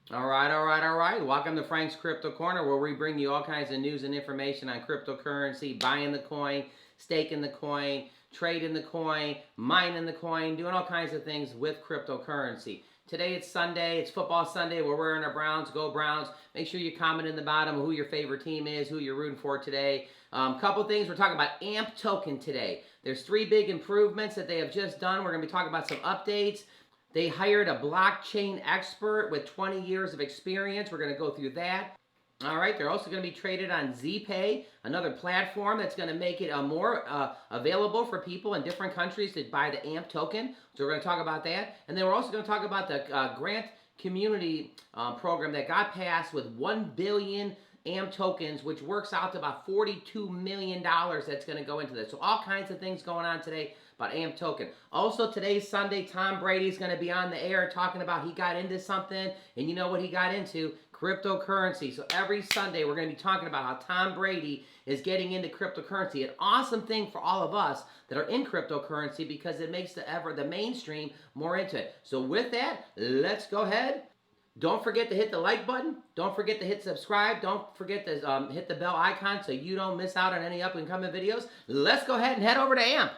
All right. Welcome to Frank's Crypto Corner, where we bring you all kinds of news and information on cryptocurrency, buying the coin, staking the coin, trading the coin, mining the coin, doing all kinds of things with cryptocurrency. Today it's Sunday, it's football Sunday. We're wearing our Browns. Go Browns. Make sure you comment in the bottom who your favorite team is, who you're rooting for today. Couple things. We're talking about AMP token today. There's 3 big improvements that they have just done. We're going to be talking about some updates. They hired a blockchain expert with 20 years of experience. We're going to go through that. All right, they're also going to be traded on ZPay, another platform that's going to make it more available for people in different countries to buy the AMP token. So we're going to talk about that. And then we're also going to talk about the grant community program that got passed with 1 billion AMP tokens, which works out to about $42 million that's going to go into this. So all kinds of things going on today about AMP token. Also, today's Sunday, Tom Brady's going to be on the air talking about he got into something, and you know what he got into? Cryptocurrency. So every Sunday, we're going to be talking about how Tom Brady is getting into cryptocurrency. An awesome thing for all of us that are in cryptocurrency because it makes the mainstream more into it. So with that, let's go ahead. Don't forget to hit the like button. Don't forget to hit subscribe. Don't forget to hit the bell icon so you don't miss out on any up and coming videos. Let's go ahead and head over to AMP.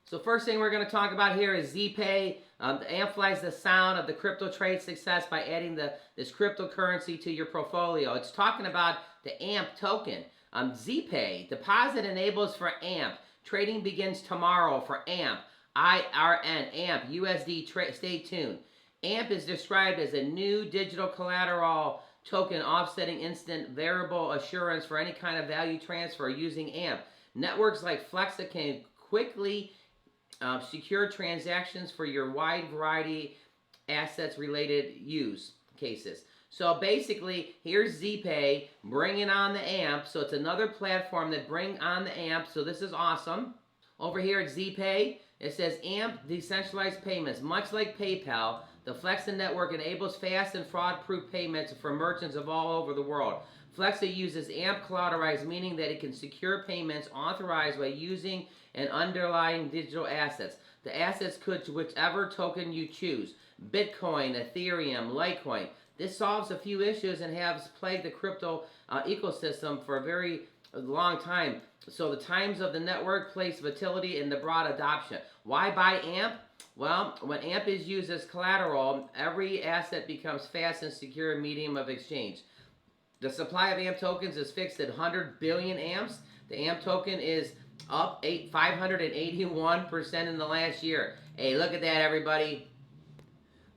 So first thing we're going to talk about here is ZPay. Amplifies the sound of the crypto trade success by adding this cryptocurrency to your portfolio. It's talking about the AMP token. ZPay, deposit enables for AMP. Trading begins tomorrow for AMP. IRN, AMP, USD, stay tuned. AMP is described as a new digital collateral token offsetting instant variable assurance for any kind of value transfer using AMP. Networks like Flexa can quickly secure transactions for your wide variety assets related use cases. So basically, here's ZPay bringing on the AMP. So it's another platform that bring on the AMP. So this is awesome. Over here at ZPay, it says AMP decentralized payments. Much like PayPal, the Flexa network enables fast and fraud-proof payments for merchants of all over the world. Flexa uses AMP collateralized, meaning that it can secure payments authorized by using and underlying digital assets. The assets could to whichever token you choose. Bitcoin, Ethereum, Litecoin. This solves a few issues and has plagued the crypto ecosystem for a very long time. So the times of the network place volatility and the broad adoption. Why buy AMP? Well, when AMP is used as collateral, every asset becomes fast and secure medium of exchange. The supply of AMP tokens is fixed at 100 billion amps. The AMP token is up 581% in the last year. Hey, look at that, everybody.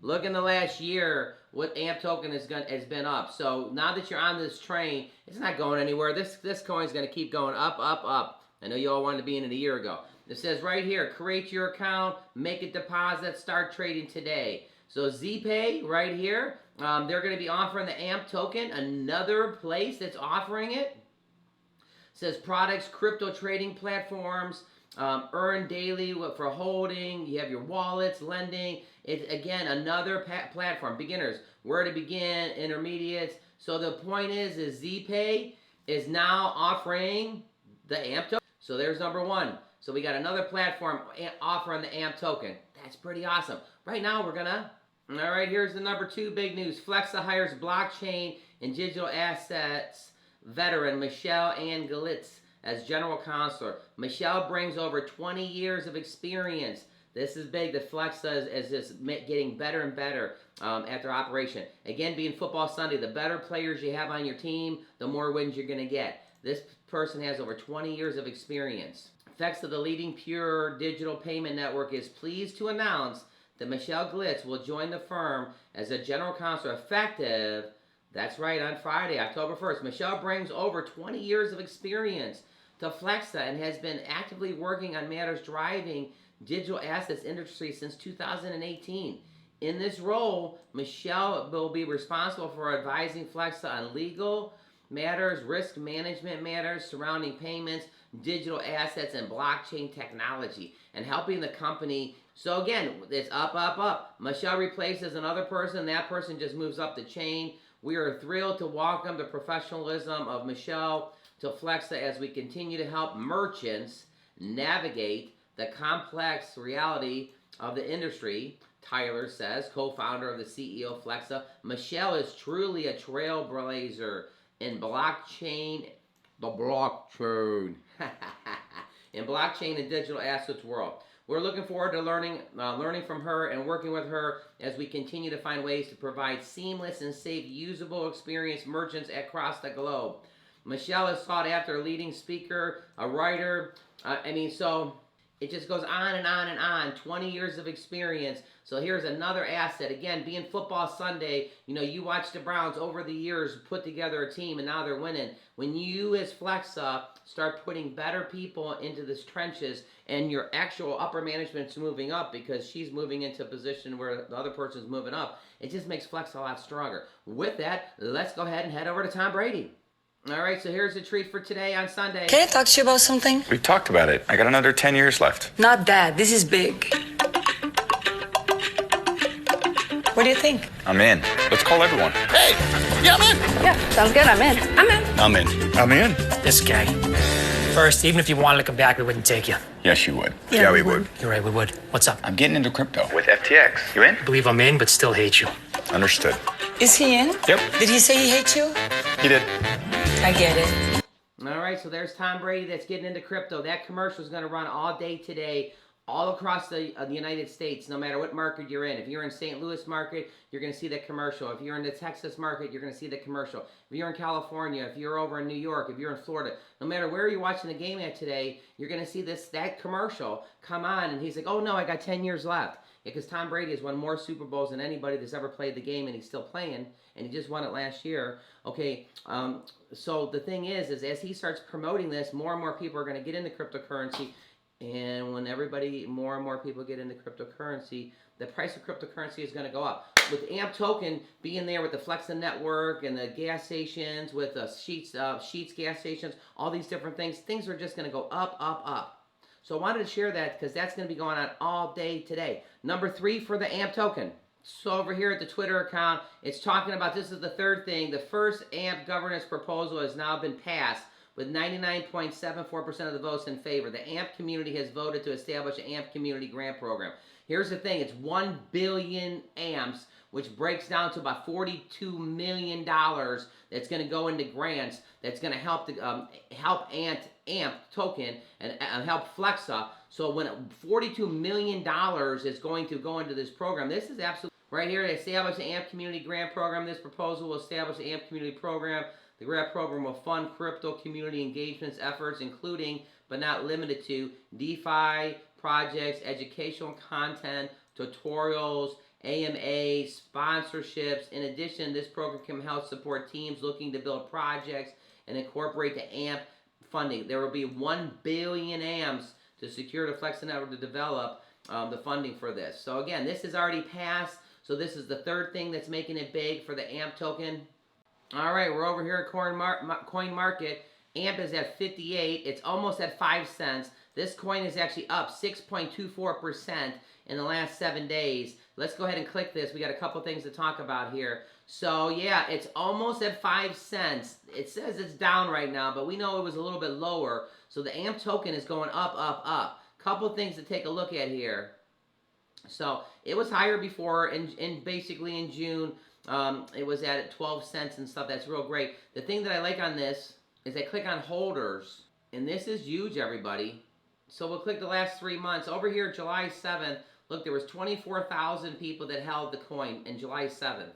Look in the last year what AMP token has been up. So now that you're on this train, it's not going anywhere. This coin's going to keep going up, up, up. I know you all wanted to be in it a year ago. It says right here, create your account, make a deposit, start trading today. So ZPay right here, they're going to be offering the AMP token, another place that's offering it. Says products, crypto trading platforms, earn daily for holding. You have your wallets, lending. It's, again, another platform. Beginners, where to begin, intermediates. So the point is ZPay is now offering the AMP token. So there's number one. So we got another platform offering the AMP token. That's pretty awesome. Right now we're going to... All right, here's the number 2 big news. Flexa hires blockchain and digital assets veteran Michelle Ann Glitz as general counselor. Michelle brings over 20 years of experience. This is big. The Flexa is just getting better and better at their operation. Again, being football Sunday, the better players you have on your team, the more wins you're going to get. This person has over 20 years of experience. Flexa, the leading pure digital payment network, is pleased to announce that Michelle Glitz will join the firm as a general counselor effective, that's right, on Friday, October 1st. Michelle brings over 20 years of experience to Flexa and has been actively working on matters driving digital assets industry since 2018. In this role, Michelle will be responsible for advising Flexa on legal matters, risk management matters surrounding payments, digital assets, and blockchain technology, and helping the company. So again, it's up, up, up. Michelle replaces another person. That person just moves up the chain. We are thrilled to welcome the professionalism of Michelle to Flexa as we continue to help merchants navigate the complex reality of the industry Tyler says, co-founder of the CEO Flexa. Michelle is truly a trailblazer in blockchain, the blockchain, in blockchain and digital assets world. We're looking forward to learning from her and working with her as we continue to find ways to provide seamless and safe, usable experience merchants across the globe. Michelle is sought after, a leading speaker, a writer. So it just goes on and on and on. 20 years of experience. So here's another asset. Again, being Football Sunday, you watch the Browns over the years put together a team and now they're winning. When you as Flexa start putting better people into the trenches and your actual upper management's moving up because she's moving into a position where the other person's moving up, it just makes Flexa a lot stronger. With that, let's go ahead and head over to Tom Brady. All right, so here's the treat for today on Sunday. Can I talk to you about something? We've talked about it. I got another 10 years left. Not that. This is big. What do you think? I'm in. Let's call everyone. Hey! Yeah, I'm in! Yeah, sounds good. I'm in. I'm in. I'm in. I'm in. This guy. First, even if you wanted to come back, we wouldn't take you. Yes, you would. Yeah, we would. You're right, we would. What's up? I'm getting into crypto. With FTX. You in? I believe I'm in, but still hate you. Understood. Is he in? Yep. Did he say he hates you? He did. I get it. All right, so there's Tom Brady that's getting into crypto. That commercial is going to run all day today, all across the United States, no matter what market you're in. If you're in St. Louis market, you're going to see that commercial. If you're in the Texas market, you're going to see that commercial. If you're in California, if you're over in New York, if you're in Florida, no matter where you're watching the game at today, you're going to see that commercial come on, and he's like, oh no, I got 10 years left. Because Tom Brady has won more Super Bowls than anybody that's ever played the game, and he's still playing, and he just won it last year. Okay, so the thing is as he starts promoting this, more and more people are going to get into cryptocurrency, and when more and more people get into cryptocurrency, the price of cryptocurrency is going to go up. With AMP token being there with the Flexa network and the gas stations, with the Sheets gas stations, all these different things are just going to go up, up, up. So I wanted to share that because that's going to be going on all day today. Number 3 for the AMP token. So over here at the Twitter account, it's talking about, this is the third thing, the first AMP governance proposal has now been passed with 99.74% of the votes in favor. The AMP community has voted to establish an AMP community grant program. Here's the thing, it's 1 billion AMPs, which breaks down to about $42 million that's going to go into grants that's going to help AMP token and help Flexa. So when $42 million is going to go into this program, this is absolutely right here. They establish the AMP community grant program. This proposal will establish the AMP community program. The grant program will fund crypto community engagements efforts, including but not limited to DeFi projects, educational content, tutorials, AMA, sponsorships. In addition, this program can help support teams looking to build projects and incorporate the AMP funding. There will be 1 billion AMPs to secure the Flexa network to develop the funding for this. So again, this is already passed. So this is the third thing that's making it big for the AMP token. All right, we're over here at Coin Market. AMP is at 58. It's almost at 5 cents. This coin is actually up 6.24% in the last 7 days. Let's go ahead and click this. We got a couple things to talk about here. So yeah, it's almost at 5 cents. It says it's down right now, but we know it was a little bit lower. So the AMP token is going up, up, up. Couple things to take a look at here. So it was higher before, basically in June. It was at 12 cents and stuff. That's real great. The thing that I like on this is I click on holders, and this is huge, everybody. So we'll click the last 3 months. Over here, July 7th, look, there was 24,000 people that held the coin in July 7th.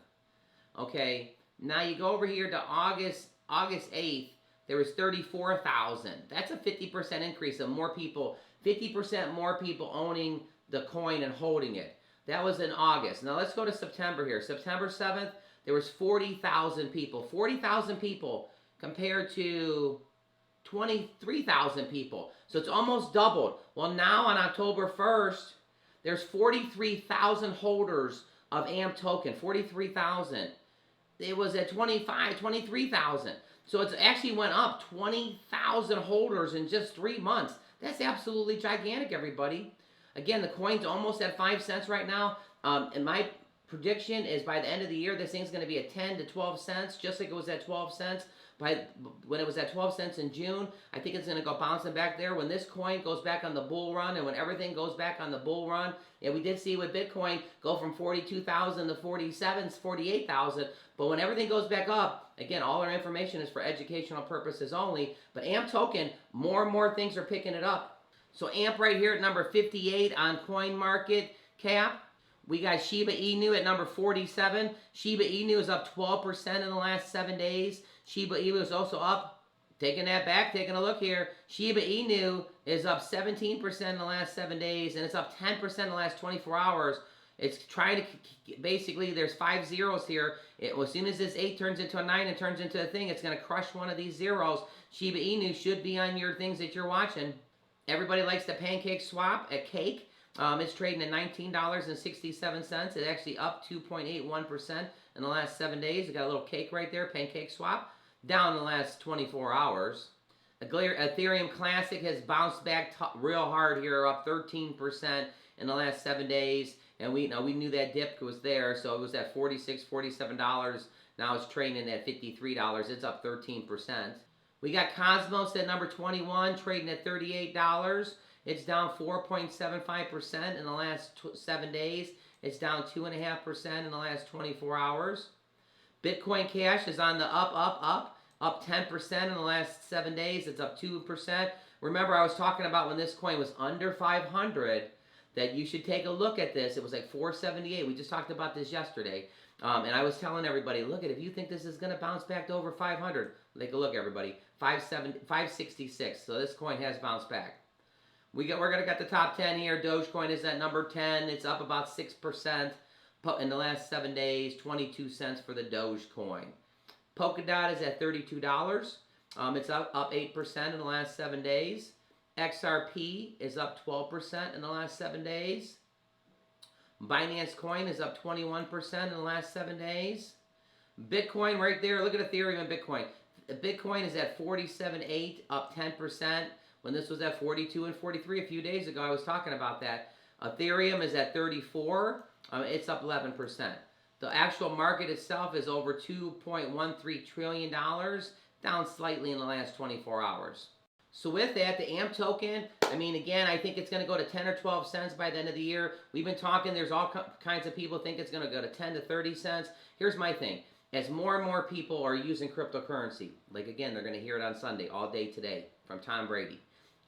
Okay, now you go over here to August 8th, there was 34,000. That's a 50% increase of more people, 50% more people owning the coin and holding it. That was in August. Now let's go to September here. September 7th, there was 40,000 people. 40,000 people compared to 23,000 people. So it's almost doubled. Well, now on October 1st, there's 43,000 holders of AMP token. 43,000. It was at 23,000. So it's actually went up 20,000 holders in just 3 months. That's absolutely gigantic, everybody. Again, the coin's almost at 5 cents right now. And my prediction is by the end of the year, this thing's going to be at 10 to 12 cents, just like it was at 12 cents. when it was at 12 cents in June. I think it's going to go bouncing back there. When this coin goes back on the bull run, and when everything goes back on the bull run, and we did see with Bitcoin go from 42,000 to 47, 48,000. But when everything goes back up, again, all our information is for educational purposes only. But AMP token, more and more things are picking it up. So AMP right here at number 58 on CoinMarketCap. We got Shiba Inu at number 47. Shiba Inu is up 12% in the last 7 days. Shiba Inu is also up. Taking that back, taking a look here. Shiba Inu is up 17% in the last 7 days, and it's up 10% in the last 24 hours. It's trying to, basically, there's 5 zeros here. As soon as this 8 turns into a 9 and turns into a thing, it's going to crush one of these zeros. Shiba Inu should be on your things that you're watching. Everybody likes the pancake swap at Cake. It's trading at $19.67. It's actually up 2.81% in the last 7 days. It got a little cake right there, pancake swap. Down in the last 24 hours. Ethereum Classic has bounced back real hard here, up 13% in the last 7 days. And we knew that dip was there, so it was at $46, $47. Now it's trading at $53. It's up 13%. We got Cosmos at number 21, trading at $38. It's down 4.75% in the last 7 days. It's down 2.5% in the last 24 hours. Bitcoin Cash is on the up 10% in the last 7 days. It's up 2%. Remember, I was talking about when this coin was under 500, that you should take a look at this. It was like 478. We just talked about this yesterday. And I was telling everybody, look at, if you think this is going to bounce back to over 500, take a look, everybody. 566. So this coin has bounced back. We're going to get the top 10 here. Dogecoin is at number 10. It's up about 6% in the last 7 days. 22 cents for the Dogecoin. Polkadot is at $32. It's up 8% in the last 7 days. XRP is up 12% in the last 7 days. Binance Coin is up 21% in the last 7 days. Bitcoin right there. Look at Ethereum and Bitcoin. Bitcoin is at 47.8, up 10%. When this was at 42 and 43 a few days ago, I was talking about that. Ethereum is at 34. It's up 11%. The actual market itself is over $2.13 trillion, down slightly in the last 24 hours. So with that, the AMP token, I mean, again, I think it's going to go to 10 or 12 cents by the end of the year. We've been talking, there's all kinds of people think it's going to go to 10 to 30 cents. Here's my thing. As more and more people are using cryptocurrency, like again, they're going to hear it on Sunday, all day today, from Tom Brady.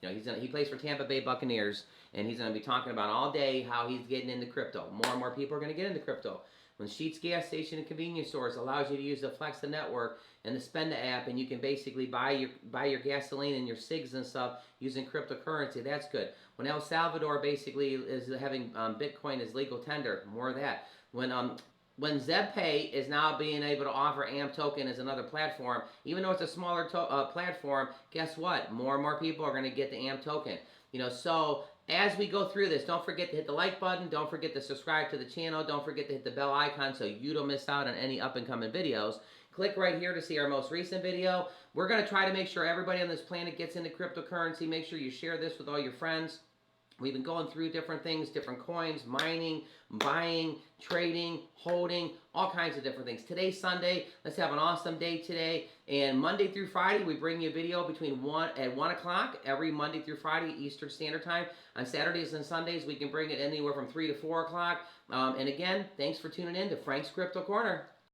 You know, he plays for Tampa Bay Buccaneers, and he's going to be talking about all day how he's getting into crypto. More and more people are going to get into crypto. When Sheetz gas station and convenience stores allows you to use the Flex the network and the Spend the app, and you can basically buy your gasoline and your cigs and stuff using cryptocurrency, that's good. When El Salvador basically is having Bitcoin as legal tender, more of that. When ZebPay is now being able to offer AMP token as another platform, even though it's a smaller platform, guess what? More and more people are going to get the AMP token. You know, so as we go through this, don't forget to hit the like button. Don't forget to subscribe to the channel. Don't forget to hit the bell icon so you don't miss out on any up-and-coming videos. Click right here to see our most recent video. We're going to try to make sure everybody on this planet gets into cryptocurrency. Make sure you share this with all your friends. We've been going through different things, different coins, mining, buying, trading, holding, all kinds of different things. Today's Sunday. Let's have an awesome day today. And Monday through Friday, we bring you a video between 1 o'clock every Monday through Friday, Eastern Standard Time. On Saturdays and Sundays, we can bring it anywhere from 3 to 4 o'clock. And again, thanks for tuning in to Frank's Crypto Corner.